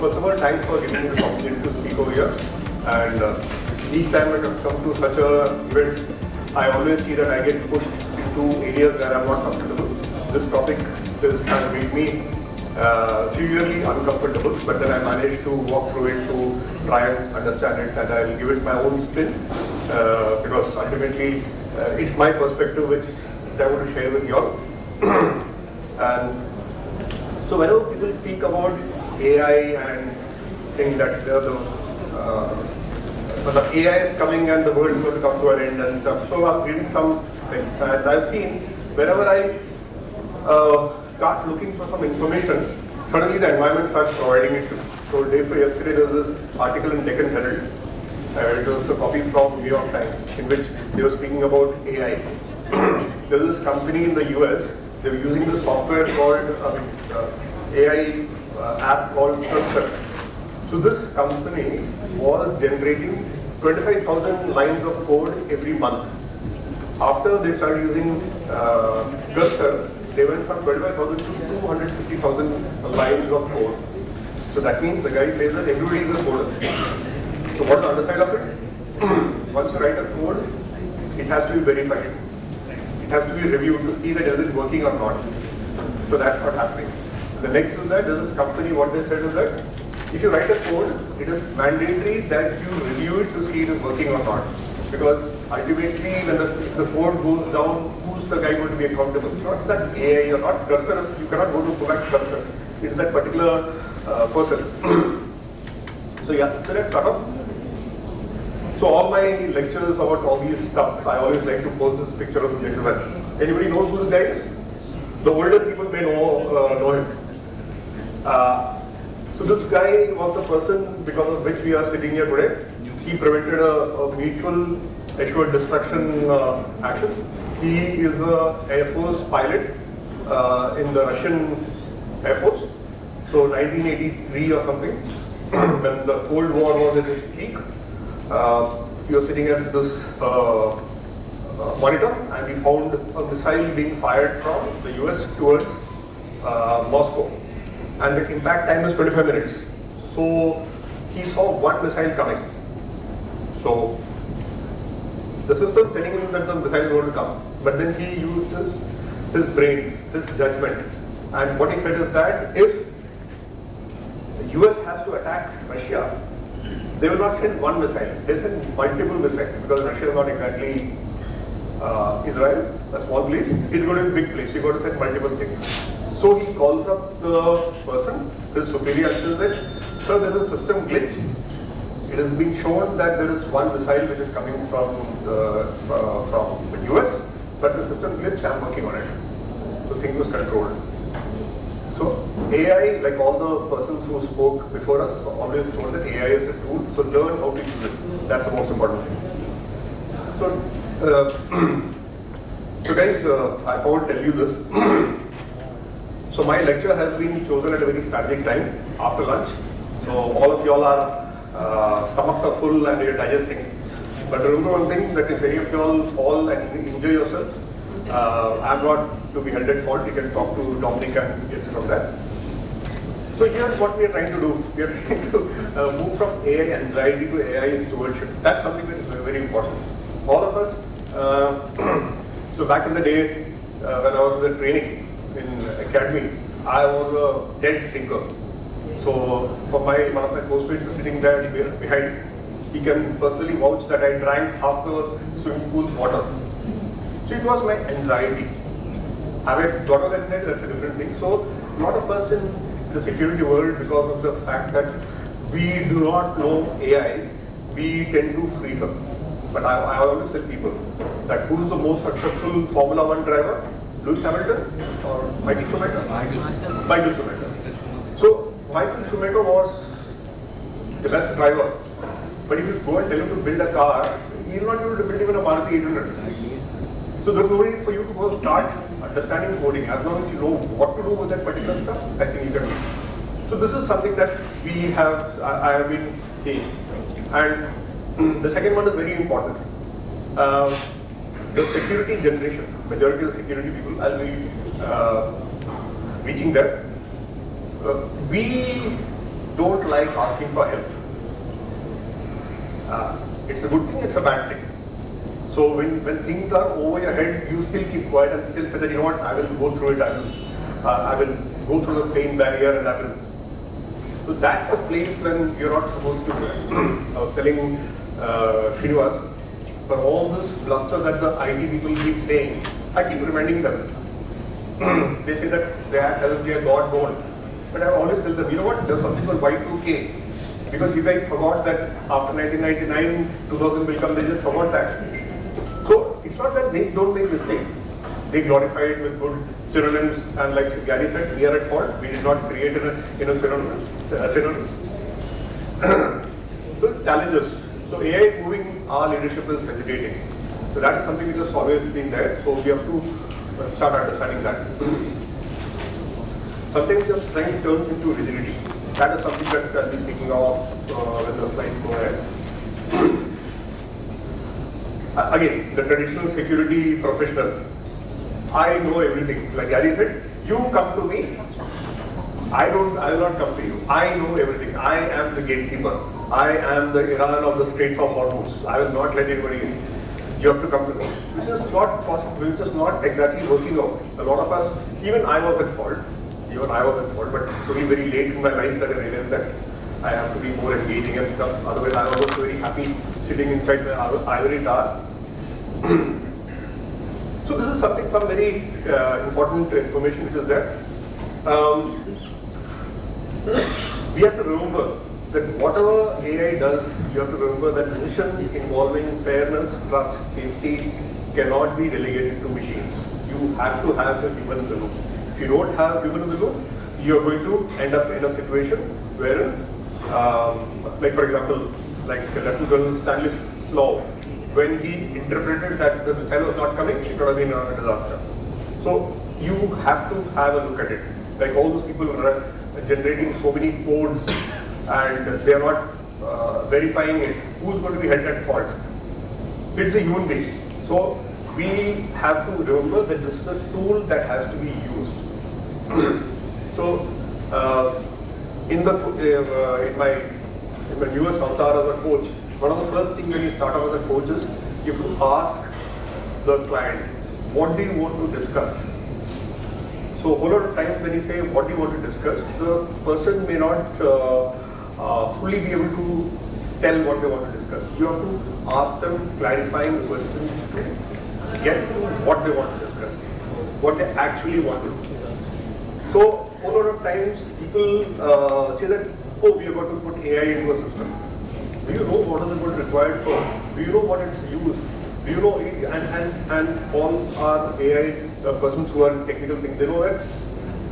First of all, thanks for giving me the opportunity to speak over here. And each time when I come to such a event, I always see that I get pushed into areas where I'm not comfortable. This topic has made me severely uncomfortable, but then I managed to walk through it to try and understand it, and I'll give it my own spin because ultimately it's my perspective which I want to share with you all. And so whenever people speak about AI and think that the AI is coming and the world is going to come to an end and stuff, so I was reading some things and I've seen whenever I start looking for some information, suddenly the environment starts providing it to me. So day for yesterday there was this article in Deccan Herald. It was a copy from New York Times in which they were speaking about AI. There was this company in the US, they were using this software called AI app called Cursor. So this company was generating 25,000 lines of code every month. After they started using Cursor, they went from 25,000 to 250,000 lines of code. So that means the guy says that everybody is a coder. So what's the other side of it? Once you write a code, it has to be verified. It has to be reviewed to see that is it working or not. So that's not happening. The next is that this company, what they said is that if you write a code, it is mandatory that you review it to see it is working or not. Because ultimately, when the code goes down, who's the guy going to be accountable? Not that AI or not Cursor. You cannot go to that Cursor. It is that particular person. So yeah, so that's sort of. So all my lectures about all these stuff, I always like to post this picture of the gentleman. Anybody knows who this guy is? The older people may know him. So this guy was the person because of which we are sitting here today. He prevented a mutual assured destruction action. He is an Air Force pilot in the Russian Air Force. So 1983 or something, when the Cold War was at its peak, he was sitting at this monitor and he found a missile being fired from the US towards Moscow. And the impact time is 25 minutes. So he saw one missile coming. So the system telling him that the missile is going to come. But then he used his brains, his judgment. And what he said is that if the US has to attack Russia, they will not send one missile, they will send multiple missiles because Russia is not exactly Israel, a small place. It's going to be a big place, you've got to send multiple things. So he calls up the person, his superior, and says that, sir, there is a system glitch. It has been shown that there is one missile which is coming from the US, but the system glitch, I am working on it. So things was controlled. So AI, like all the persons who spoke before us, always told that AI is a tool, so learn how to use it. That's the most important thing. So guys, I forgot to tell you this. So my lecture has been chosen at a very strategic time, after lunch. So all of y'all are, stomachs are full and you're digesting. But remember one thing, that if any of y'all fall and injure yourselves, I'm not to be held at fault. You can talk to Dominic and get from that. So here's what we are trying to do. We are trying to move from AI anxiety to AI stewardship. That's something that is very, very important. All of us, so back in the day when I was in the training in academy, I was a dead thinker. So for one of my postmates is sitting there behind. He can personally vouch that I drank half the swimming pool's water. So it was my anxiety. Have I got on that? That's a different thing. So a lot of us in the security world, because of the fact that we do not know AI, we tend to freeze up. But I always tell people that who's the most successful Formula 1 driver? Lewis Hamilton or Michael Schumacher? Michael Schumacher. So Michael Schumacher was the best driver. But if you go and tell him to build a car, he will not be able to build even a Maruti 800. So there's no need for you to go start understanding coding. As long as you know what to do with that particular stuff, I think you can do. So this is something that I have been seeing. And the second one is very important. The security generation, majority of the security people, I'll be reaching there. We don't like asking for help. It's a good thing, it's a bad thing. So when things are over your head, you still keep quiet and still say that, you know what, I will go through it, I will go through the pain barrier and I will. So that's the place when you're not supposed to do it. I was telling Srinivas, for all this bluster that the IT people keep saying, I keep reminding them. They say that they are as if they are God's own. But I always tell them, you know what, there's something called Y2K. Because you guys forgot that after 1999, 2000 will come, they just forgot that. So it's not that they don't make mistakes. They glorify it with good synonyms, and like Gary said, we are at fault. We did not create synonyms. So challenges. So AI is moving, our leadership is hesitating. So that is something which has always been there. So we have to start understanding that. Sometimes your strength turns into rigidity. That is something that I'll be speaking of when the slides go ahead. Again, the traditional security professional. I know everything. Like Gary said, you come to me. I will not come to you. I know everything. I am the gatekeeper. I am the Iran of the Straits of Hormuz. I will not let anybody in. You have to come to me. Which is not possible, which is not exactly working out. A lot of us, even I was at fault. But it's only very late in my life that I realized that I have to be more engaging and stuff. Otherwise, I was also very happy sitting inside my ivory tower. So this is some very important information which is there. We have to remember that whatever AI does, you have to remember that decision involving fairness, trust, safety cannot be delegated to machines. You have to have a human in the loop. If you don't have human in the loop, you are going to end up in a situation wherein, like for example, like Lieutenant Colonel Stanley Law, when he interpreted that the missile was not coming, it would have been a disaster. So you have to have a look at it. Like all those people are generating so many codes and they are not verifying it. Who's going to be held at fault? It's a human being. So we have to remember that this is a tool that has to be used. So in my newest avatar as a coach, one of the first things when you start out as a coach is you have to ask the client, what do you want to discuss? So a whole lot of times when you say what do you want to discuss, the person may not fully be able to tell what they want to discuss. You have to ask them clarifying questions to get to what they want to discuss, what they actually want to do. So a whole lot of times people say that, oh, we are going to put AI into a system. Do you know what is it going to required for? Do you know what it's used? Do you know, and all our AI persons who are in technical things, they know that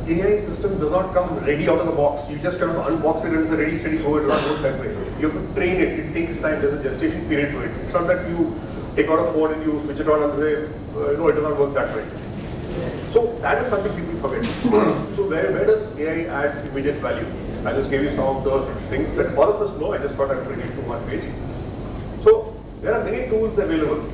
AI system does not come ready out of the box. You just kind of unbox it and it's a ready, steady go, it runs that way. You have to train it, it takes time, there's a gestation period to it. It's not that you take out a phone and you switch it on and say, no, it does not work that way. So that is something people forget. So where does AI adds immediate value? I just gave you some of the things that all of us know. I just thought I'd bring it to one page. So there are many tools available.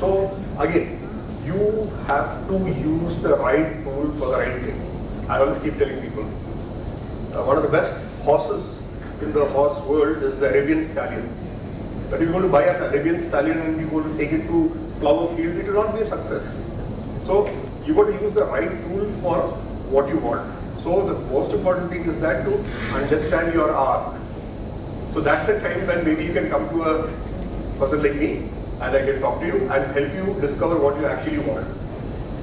So again, you have to use the right tool for the right thing. I always keep telling people, one of the best horses in the horse world is the Arabian stallion. But if you're going to buy an Arabian stallion and you're going to take it to plow a field, it will not be a success. So you've got to use the right tool for what you want. So the most important thing is that to understand your ask. So that's the time when maybe you can come to a person like me and I can talk to you and help you discover what you actually want.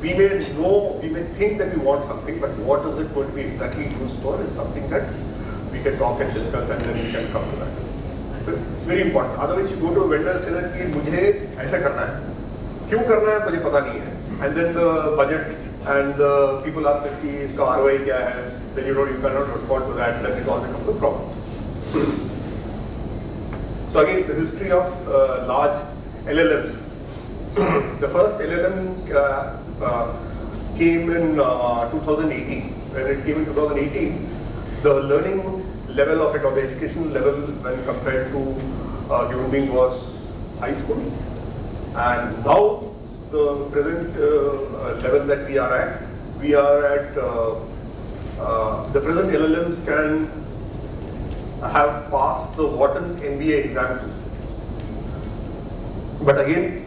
We may think that we want something, but what is it going to be exactly used for is something that we can talk and discuss and then we can come to that. So it's very important. Otherwise you go to a vendor and say that मुझे ऐसा करना है. क्यों करना है मुझे पता नहीं है. And then the budget and the people ask that इसका ROI क्या है, then you cannot respond to that, then it all becomes a problem. So again, the history of large LLMs. The first LLM came in 2018. When it came in 2018, the learning level of it, or the education level when compared to human being was high school. And now the present level that we are at the present LLMs can have passed the Wharton MBA exam too. But again,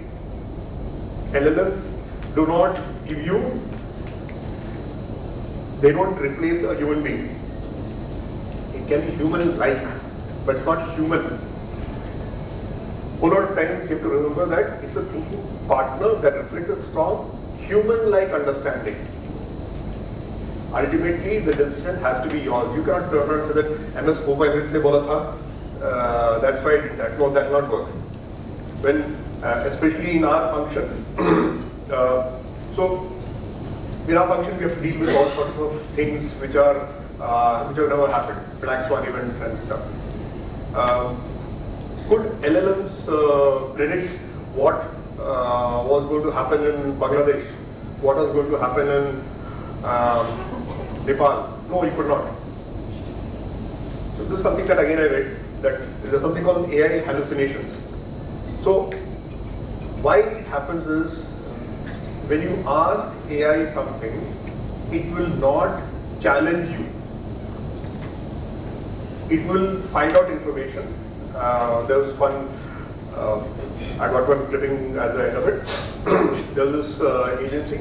LLMs do not give you, they don't replace a human being. It can be human-like, but it's not human. A lot of times you have to remember that it's a thinking partner that reflects a strong human-like understanding. Ultimately, the decision has to be yours. You cannot turn around and say that MS Copilot ne bola tha, that's why I did that. No, that will not work. When, especially in our function, so in our function we have to deal with all sorts of things which have never happened, black swan events and stuff. Could LLMs predict what was going to happen in Bangladesh? What was going to happen in Nepal? No, you could not. So this is something that again I read, that there is something called AI hallucinations. So why it happens is, when you ask AI something, it will not challenge you. It will find out information. There was one, I got one clipping at the end of it. There was this agency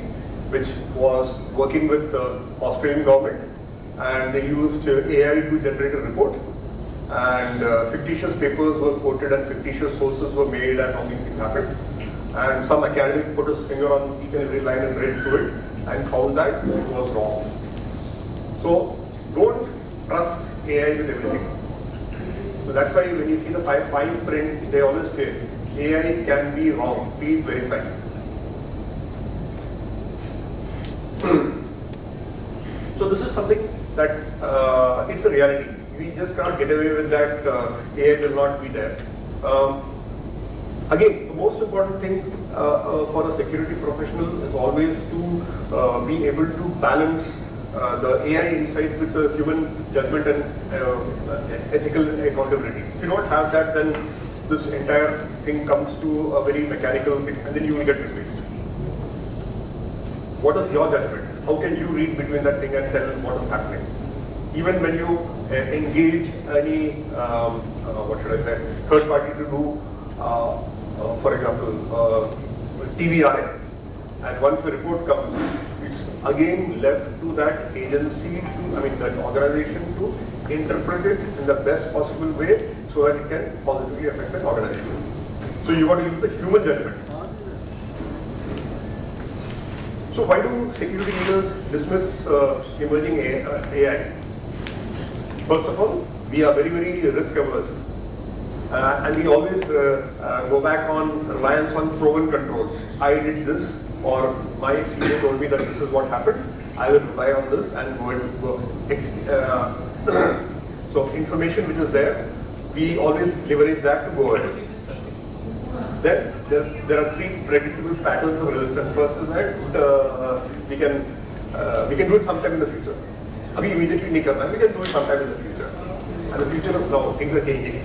which was working with the Australian government, and they used AI to generate a report, and fictitious papers were quoted and fictitious sources were made and all these things happened. And some academic put his finger on each and every line and read through it and found that it was wrong. So don't trust AI with everything. So that's why when you see the fine print, they always say, AI can be wrong, please verify. So this is something that it's a reality. We just cannot get away with that. AI will not be there. Again, the most important thing for a security professional is always to be able to balance the AI insights with the human judgment and ethical accountability. If you don't have that, then this entire thing comes to a very mechanical thing, and then you will get replaced. What is your judgment? How can you read between that thing and tell what is happening? Even when you engage any, what should I say, third party to do, for example, TVRA, and once the report comes, it's again left to that agency, that organization to interpret it in the best possible way so that it can positively affect the organization. So you want to use the human judgment. So why do security leaders dismiss emerging AI? First of all, we are very, very risk averse. And we always go back on reliance on proven controls. I did this, or my senior told me that this is what happened. I will rely on this and go and go. So information which is there, we always leverage that to go ahead. Then there are three predictable patterns of resistance. First is that we can do it sometime in the future. We immediately need to, we can do it sometime in the future. And the future is now, things are changing.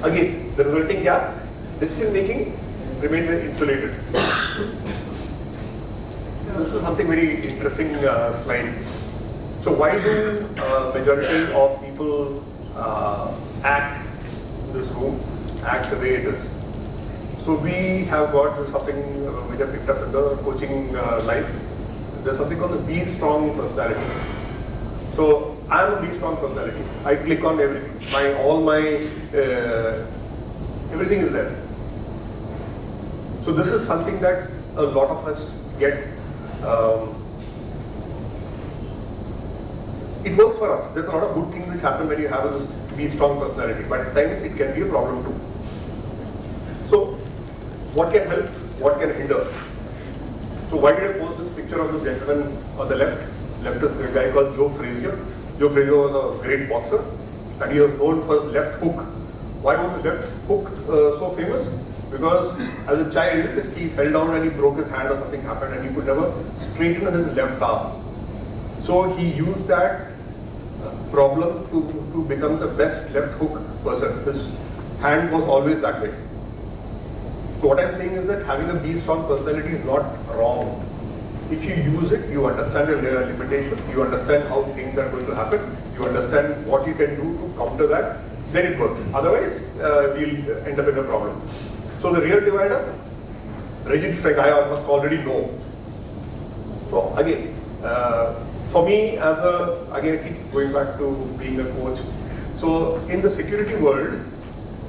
Again, the resulting gap, decision making remains insulated. This is something very interesting slide. So why do majority of people act in this room, act the way it is? So we have got something which I picked up in the coaching life. There's something called the Be Strong personality. So I am a Be Strong personality. I click on everything. Everything is there. So this is something that a lot of us get. It works for us. There's a lot of good things which happen when you have this Be Strong personality, but at times it can be a problem too. So what can help? What can hinder? So why did I post this picture of this gentleman on the left? Left is a guy called Joe Frazier. Joe Frazier was a great boxer, and he was known for his left hook. Why was the left hook so famous? Because as a child, he fell down and he broke his hand or something happened, and he could never straighten his left arm. So he used that problem to become the best left hook person. His hand was always that way. So what I'm saying is that having a Be Strong personality is not wrong. If you use it, you understand your limitations, you understand how things are going to happen, you understand what you can do to counter that, then it works. Otherwise, we'll end up in a problem. So the real divider, rigid strike, I must already know. So again, for me, again I keep going back to being a coach. So in the security world,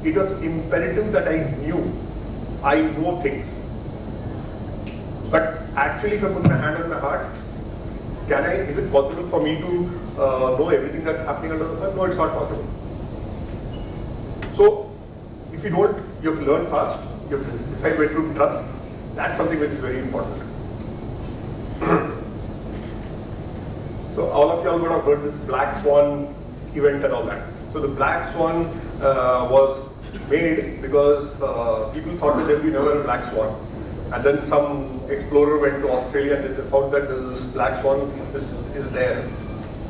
it was imperative that I know things. But actually, if I put my hand on my heart, is it possible for me to know everything that's happening under the sun? No, it's not possible. So, if you don't, you have to learn fast, you have to decide when to trust. That's something which is very important. So, all of you all would have heard this Black Swan event and all that. So, the Black Swan was made because people thought that there would be never a Black Swan. And then some explorer went to Australia and they found that this Black Swan is there.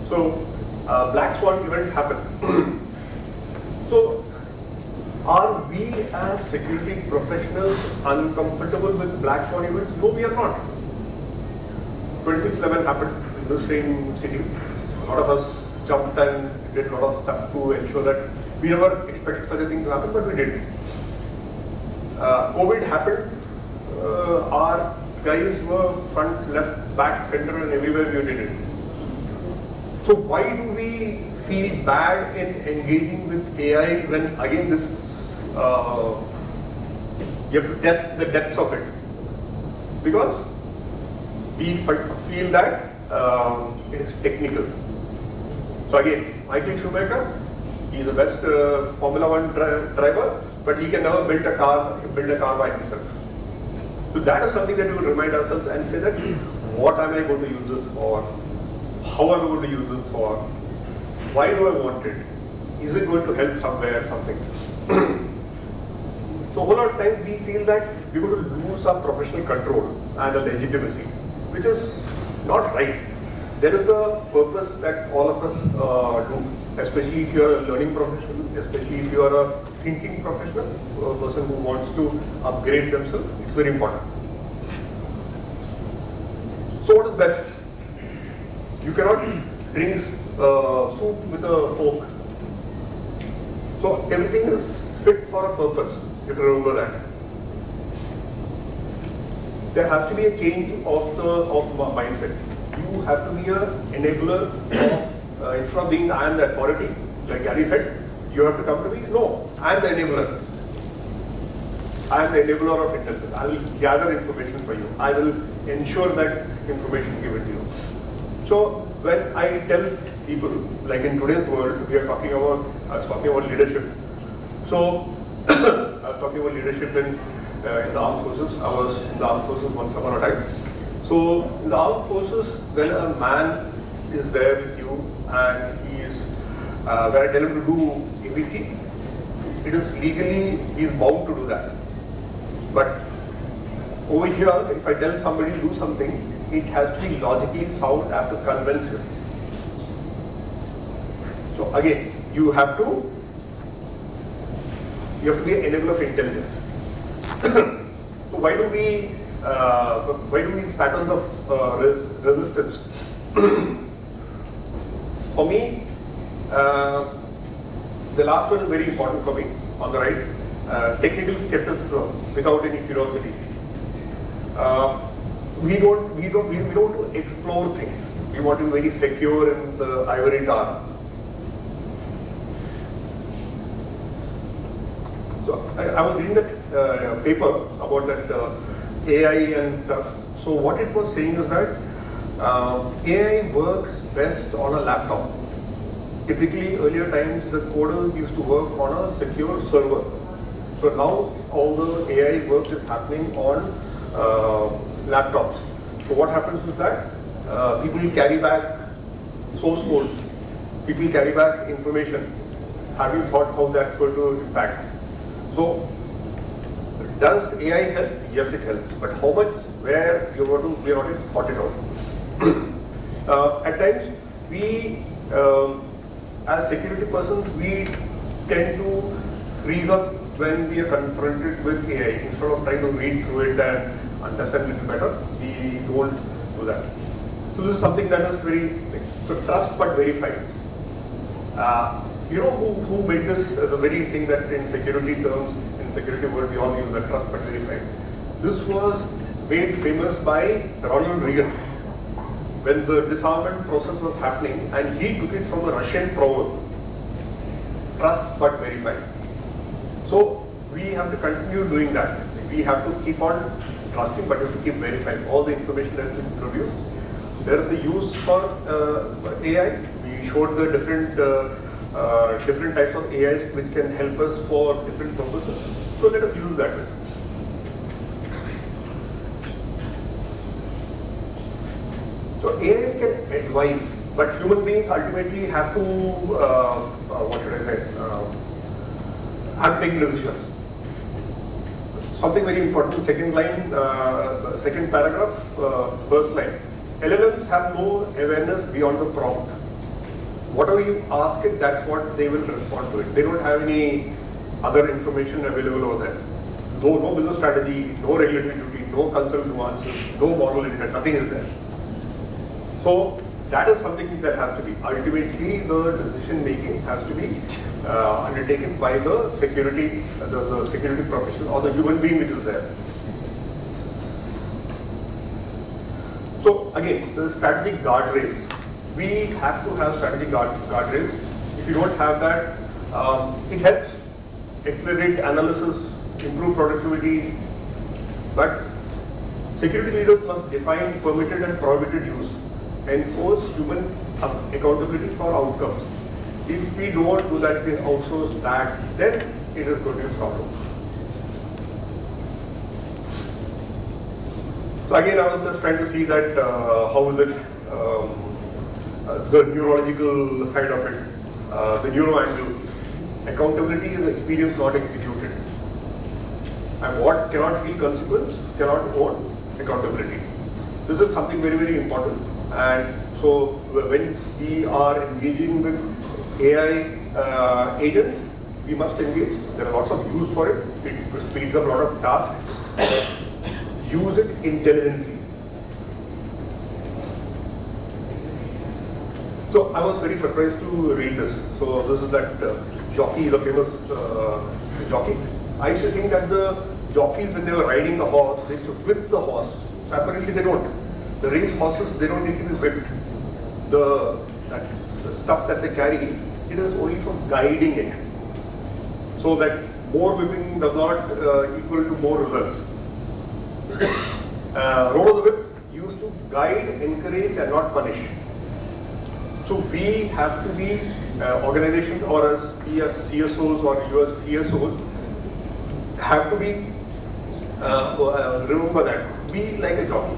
So, Black Swan events happen. So, are we as security professionals uncomfortable with Black Swan events? No, we are not. 26/11 happened in the same city. A lot of us jumped and did a lot of stuff to ensure that we never expected such a thing to happen, but we did. COVID happened. Our guys were front, left, back, center, and everywhere we did it. So why do we feel bad in engaging with AI when again this is, you have to test the depths of it? Because we feel that it is technical. So again, Michael Schumacher, he's the best Formula One driver, but he can never build a car by himself. So that is something that we will remind ourselves and say that, what am I going to use this for? How am I going to use this for? Why do I want it? Is it going to help somewhere, something? So a whole lot of times we feel that we're going to lose our professional control and a legitimacy, which is not right. There is a purpose that all of us do, especially if you are a learning professional, especially if you are a thinking professional, a person who wants to upgrade themselves. It's very important. So what is best? You cannot drink soup with a fork. So everything is fit for a purpose. You have to remember that. There has to be a change of mindset. You have to be an enabler of, instead of being I am the authority, like Gary said, you have to come to me. No, I am the enabler. I am the enabler of intelligence. I will gather information for you. I will ensure that information given to you. So when I tell people, like in today's world, I was talking about leadership. So I was talking about leadership in the armed forces. I was in the armed forces once upon a time. So in the armed forces, when a man is there with you and when I tell him to do ABC, it is legally, he is bound to do that. But over here, if I tell somebody to do something, it has to be logically sound. I have to convince him. So again, you have to be an enabler of intelligence. So why do we patterns of resistance? For me, the last one is very important for me. On the right, technical skepticism without any curiosity. We don't want to explore things. We want to be very secure in the ivory tower. So I was reading that paper about that AI and stuff. So what it was saying is that AI works best on a laptop. Typically, earlier times, the coders used to work on a secure server. So now all the AI work is happening on laptops. So what happens is that people carry back source codes, people carry back information. Have you thought how that's going to impact? So does AI help? Yes, it helps. But how much, where you want to, we are not thought it out. At times, we as security persons, we tend to freeze up when we are confronted with AI. Instead of trying to read through it and understand it better, we don't do that. So this is something that is very, so trust but verified. You know who made this the very thing that in security terms, in security world we all use, that trust but verified. This was made famous by Ronald Reagan when the disarmament process was happening, and he took it from a Russian proverb, trust but verify. So we have to continue doing that. We have to keep on trusting, but we have to keep verifying all the information that is produced. There is a use for AI. We showed the different types of AIs which can help us for different purposes. So let us use that. So AIs can advise, but human beings ultimately have to, what should I say, have to take decisions. Something very important, second line, second paragraph, first line. LLMs have no awareness beyond the prompt. Whatever you ask it, that's what they will respond to it. They don't have any other information available over there. No business strategy, no regulatory duty, no cultural nuances, no moral intent, nothing is there. So that is something that has to be. Ultimately, the decision making has to be undertaken by the security professional or the human being which is there. So again, the strategic guardrails. We have to have strategic guardrails. If you don't have that, it helps accelerate analysis, improve productivity, but security leaders must define permitted and prohibited use, enforce human accountability for outcomes. If we don't do that, if we outsource that, then it is going to be a problem. So again, I was just trying to see that how is it the neurological side of it, the neuro angle. Accountability is experience, not executed. And what cannot feel consequence cannot own accountability. This is something very, very important. And so when we are engaging with AI agents, we must engage. There are lots of use for it. It speeds up a lot of tasks. Use it intelligently. So I was very surprised to read this. So this is that jockey, the famous jockey. I used to think that the jockeys, when they were riding the horse, they used to whip the horse. So apparently they don't. The race horses, they don't need to be whipped. The stuff that they carry, it is only for guiding it. So that more whipping does not equal to more results. Role of the whip used to guide, encourage and not punish. So we have to be organizations, or as we as CSOs or you as CSOs have to be, remember that, be like a jockey.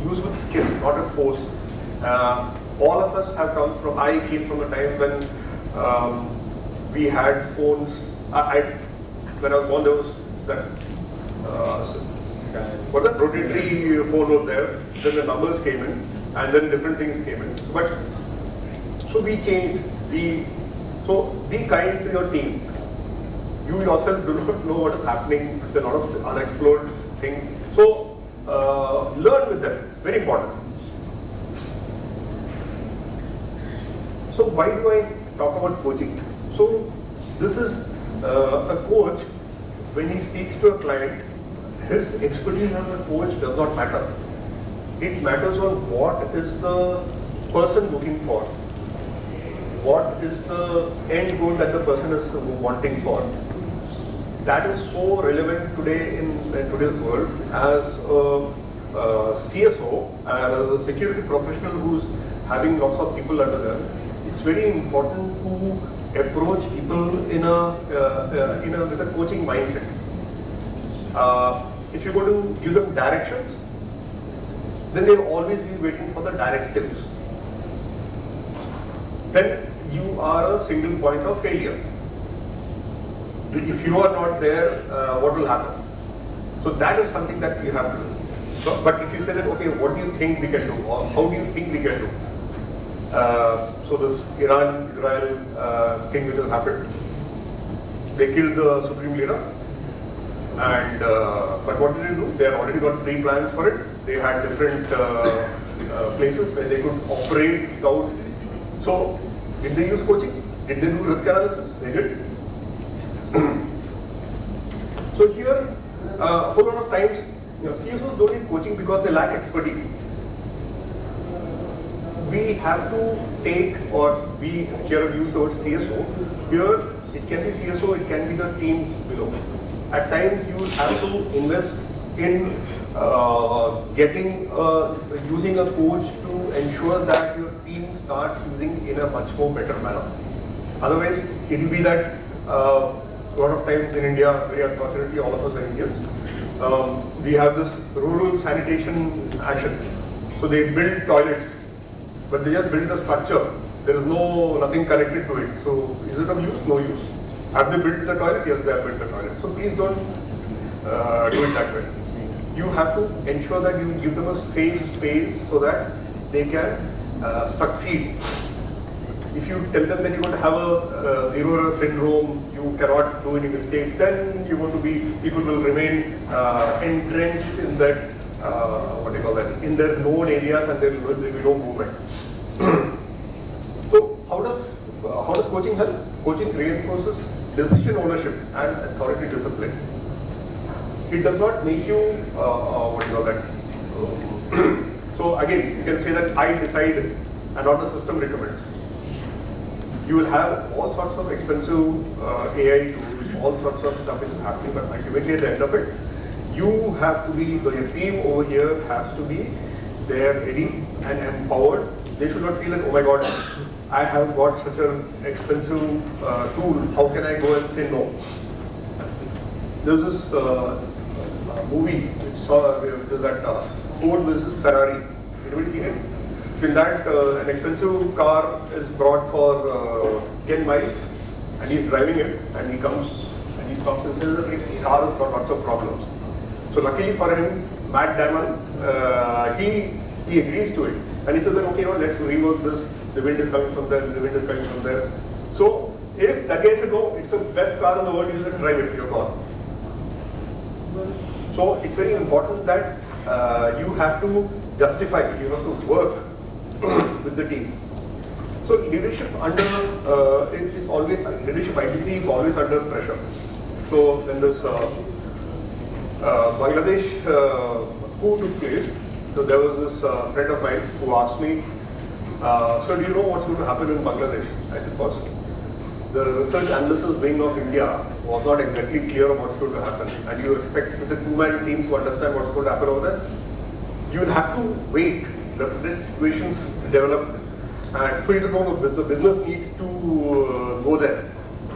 Use with skill, not with force. All of us have come from, I came from a time when we had phones. When I was born, there was that, rotatory phone was there, then the numbers came in, and then different things came in. But, so we changed. So be kind to your team. You yourself do not know what is happening, there are a lot of unexplored things. So learn with them, very important. So why do I talk about coaching? So this is a coach, when he speaks to a client, his expertise as a coach does not matter. It matters on what is the person looking for. What is the end goal that the person is wanting for. That is so relevant today in today's world. As a CSO and as a security professional who's having lots of people under them, it's very important to approach people with a coaching mindset. If you're going to give them directions, then they'll always be waiting for the directives. Then you are a single point of failure. If you are not there, what will happen? So that is something that you have to do. So, but if you say that, okay, what do you think we can do, or how do you think we can do? So this Iran-Israel thing which has happened, they killed the supreme leader. And but what did they do? They had already got 3 plans for it. They had different places where they could operate without. So did they use coaching? Did they do risk analysis? They did. So here, a whole lot of times, CSOs don't need coaching because they lack expertise. We have to take, or we here use the word CSO. Here, it can be CSO, it can be the teams below. At times, you have to invest in using a coach to ensure that your team starts using in a much more better manner. Otherwise, it will be that a lot of times in India, very unfortunately, all of us are Indians, we have this rural sanitation action. So they build toilets, but they just build the structure. There is nothing connected to it. So is it of use? No use. Have they built the toilet? Yes, they have built the toilet. So please don't do it that way. You have to ensure that you give them a safe space so that they can succeed. If you tell them that you're going to have a zero error syndrome, you cannot do any mistakes, then you're going to be, people will remain entrenched in that, in their known areas, and there will be no movement. So how does coaching help? Coaching reinforces decision ownership and authority discipline. It does not make you, So again, you can say that I decide and not the system recommends. You will have all sorts of expensive AI tools, all sorts of stuff is happening, but ultimately at the end of it, you have to be, your team over here has to be there ready and empowered. They should not feel like, oh my God, I have got such an expensive tool, how can I go and say no? There's this movie which is that Ford versus Ferrari. Anybody seen it? So in that, an expensive car is brought for 10 miles, and he's driving it, and he comes and he stops and says that the car has got lots of problems. So luckily for him, Matt Damon, he agrees to it, and he says that okay, let's rework this. The wind is coming from there, the wind is coming from there. So if that guy said no, it's the best car in the world, you should drive it, you're gone. So it's very important that you have to justify, you have to work with the team. So leadership is always, leadership identity is always under pressure. So when this Bangladesh coup took place, so there was this friend of mine who asked me, so do you know what's going to happen in Bangladesh? I said, boss, the research analysis wing of India was not exactly clear on what's going to happen, and you expect with a 2-man team to understand what's going to happen over there? You will have to wait. The situations develop, and so he said, no, the business needs to go there.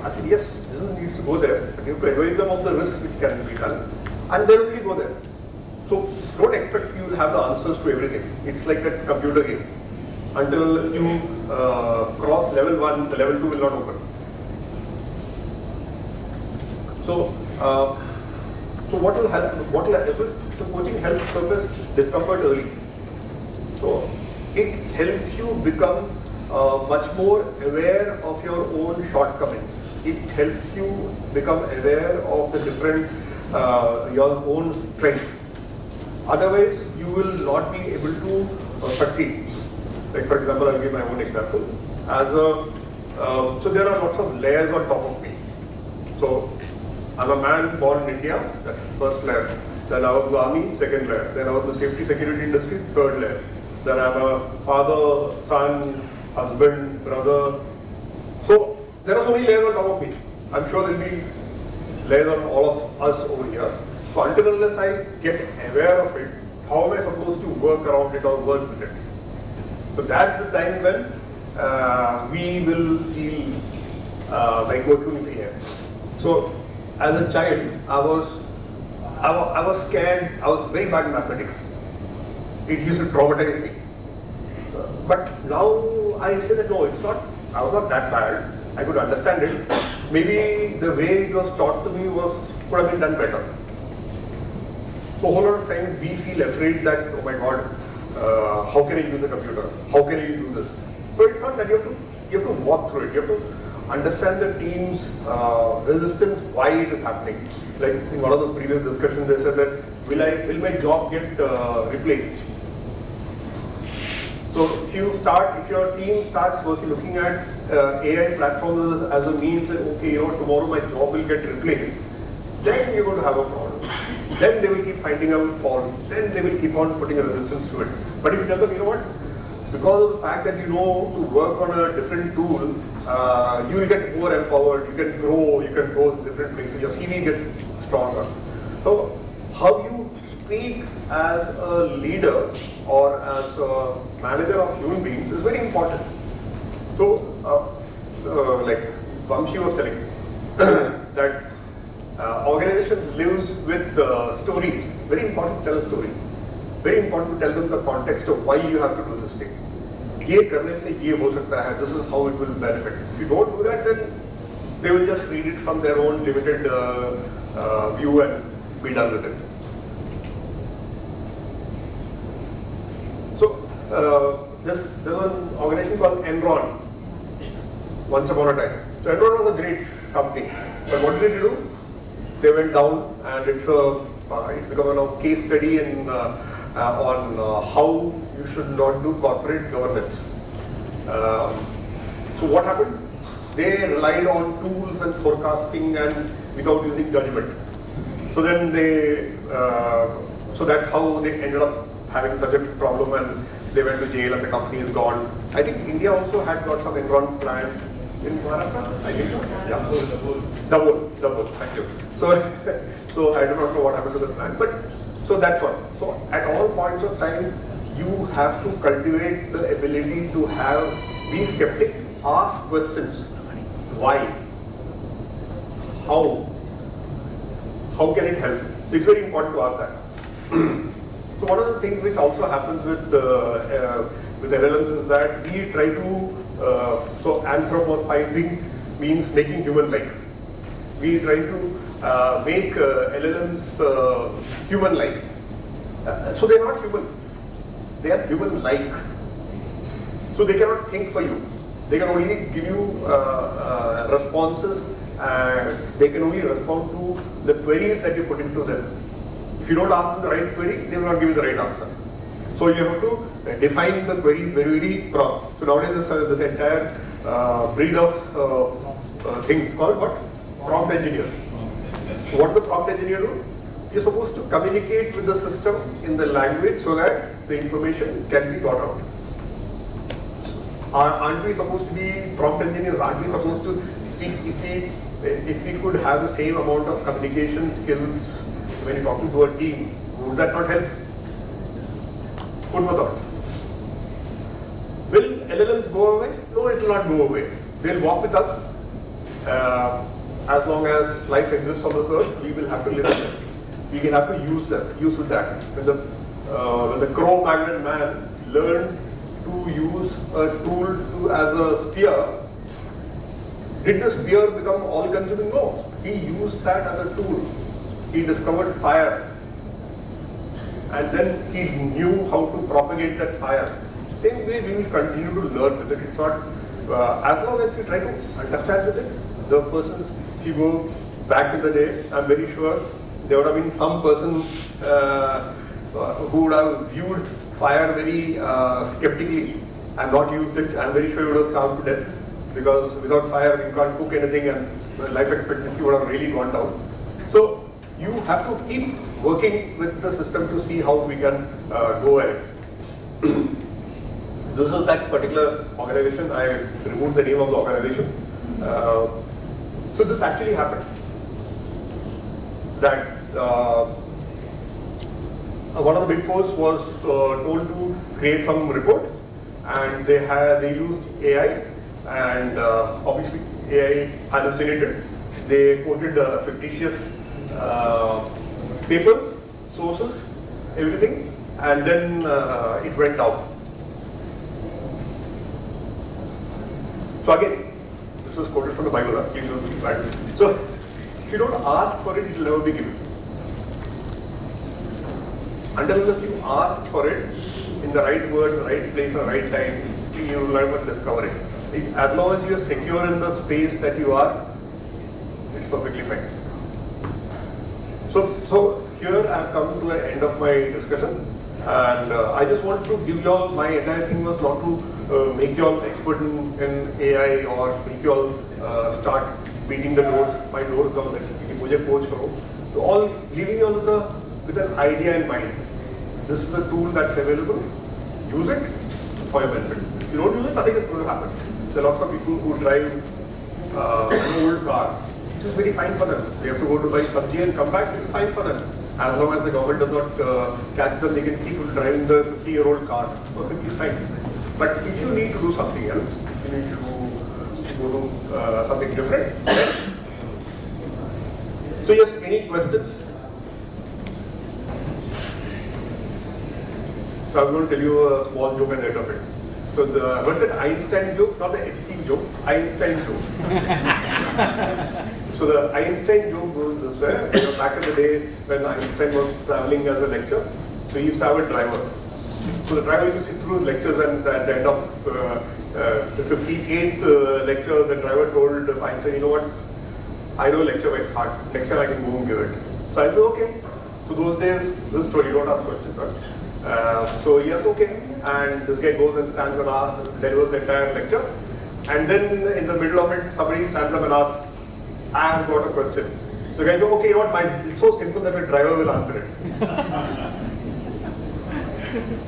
I said, yes, business needs to go there, but you have to advise them of the risks which can be done, and then only go there. So don't expect you will have the answers to everything. It's like a computer game. Until you cross level 1, the level 2 will not open. So, what will help? What will assist? So coaching helps surface discomfort early. So it helps you become much more aware of your own shortcomings. It helps you become aware of the different your own strengths. Otherwise, you will not be able to succeed. Like for example, I'll give my own example. So there are lots of layers on top of me. So I'm a man born in India, that's the first layer. Then I was in the army, second layer. Then I was in the safety security industry, third layer. Then I'm a father, son, husband, brother. So there are so many layers on top of me. I'm sure there will be layers on all of us over here. So until unless I get aware of it, how am I supposed to work around it or work with it? So that's the time when we will feel like working in the air. So as a child, I was scared. I was very bad in mathematics. It used to traumatize me. But now I say that no, it's not. I was not that bad. I could understand it. Maybe the way it was taught to me could have been done better. So a whole lot of times we feel afraid that, oh my God, how can I use a computer? How can I do this? So it's not that you have to walk through it. You have to understand the team's resistance, why it is happening. Like in one of the previous discussions, they said that will my job get replaced? So if your team starts looking at AI platforms as a means that, okay, tomorrow my job will get replaced, then you're going to have a problem. Then they will keep finding out faults. Then they will keep on putting a resistance to it. But if you tell them, what? Because of the fact that you know to work on a different tool, you will get more empowered, you can grow, you can go different places, your CV gets stronger. So how you speak as a leader or as a manager of human beings is very important. So, like Vamshi was telling that organization lives with stories. Very important to tell a story. Very important to tell them the context of why you have to do this thing. ये करने से ये हो सकता है. This is how it will benefit. If you don't do that, then they will just read it from their own limited view and be done with it. So there was an organization called Enron once upon a time. So Enron was a great company, but what did they do? They went down, and it became a case study on how you should not do corporate governance. So what happened? They relied on tools and forecasting and without using judgment. So then so that's how they ended up having such a problem, and they went to jail and the company is gone. I think India also had got some Enron plans in Maharashtra, I think so. Yeah. Double. Thank you. So I do not know what happened to the plan, but so that's one. So at all points of time, you have to cultivate the ability to be skeptic, ask questions. Why? How can it help? It's very important to ask that. So one of the things which also happens with LLMs is that we try to so anthropomorphizing means making human-like. We try to make LLMs human-like. So they're not human. They are human-like. So they cannot think for you. They can only give you responses, and they can only respond to the queries that you put into them. If you don't ask them the right query, they will not give you the right answer. So you have to define the queries very, very prompt. So nowadays this entire breed of things called what? Prompt engineers. So what does the prompt engineer do? You're supposed to communicate with the system in the language so that the information can be got out. Aren't we supposed to be prompt engineers? Aren't we supposed to speak, if we could have the same amount of communication skills when you're talking to a team, would that not help? Food for thought. Will LLMs go away? No, it will not go away. They'll walk with us. As long as life exists on this earth, we will have to live with them. We will have to use with that. When the Cro-Magnon man learned to use a tool as a spear, did the spear become all-consuming? No. He used that as a tool. He discovered fire. And then he knew how to propagate that fire. Same way we will continue to learn with it. It's not, as long as we try to understand with it, the persons, if you go back in the day, I'm very sure there would have been some person who would have viewed fire very skeptically and not used it. I'm very sure he would have starved to death, because without fire you can't cook anything and life expectancy would have really gone down. So you have to keep working with the system to see how we can go ahead. This is that particular organization. I removed the name of the organization. So this actually happened. That one of the big fours was told to create some report, and they used AI, and obviously AI hallucinated. They quoted fictitious papers, sources, everything, and then it went down. So again, this was quoted from the Bible. Please don't feel bad. So if you don't ask for it, it will never be given. Until unless you ask for it in the right word, the right place, the right time, you will never discover it. As long as you are secure in the space that you are, it's perfectly fine. So here I have come to the end of my discussion, and I just want to give you all, my entire thing was not to make you all expert in AI or make you all start beating the doors, my doors down, like mujhe coach karo. So all leaving you all with an idea in mind. This is a tool that's available. Use it for your benefit. If you don't use it, nothing is going to happen. There are lots of people who drive an old car, which is very fine for them. They have to go to buy sabji and come back, it's fine for them. As long as the government does not catch them, they can keep driving the 50-year-old car. Perfectly fine. But if you need to do something else, if you need to do something different, so yes, any questions? So I'm going to tell you a small joke at the end of it. So but that Einstein joke, not the Epstein joke, Einstein joke. So the Einstein joke goes this way. Back in the day when Einstein was traveling as a lecturer, so he used to have a driver. So the driver used to sit through his lectures, and at the end of the 58th lecture, the driver told Einstein, you know what, I know lecture by heart, next time I can go and give it. So I said, okay. So those days, this story, don't ask questions, right? So yes, okay, and this guy goes and stands and asks, delivers the entire lecture, and then in the middle of it, somebody stands up and asks, I have got a question. So guys say, okay, you know what, it's so simple that my driver will answer it.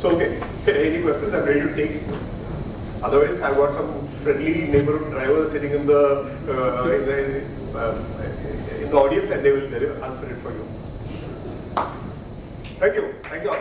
So okay, any questions? I'm ready to take it. Otherwise, I've got some friendly neighborhood drivers sitting in the audience, and they will answer it for you. Thank you all.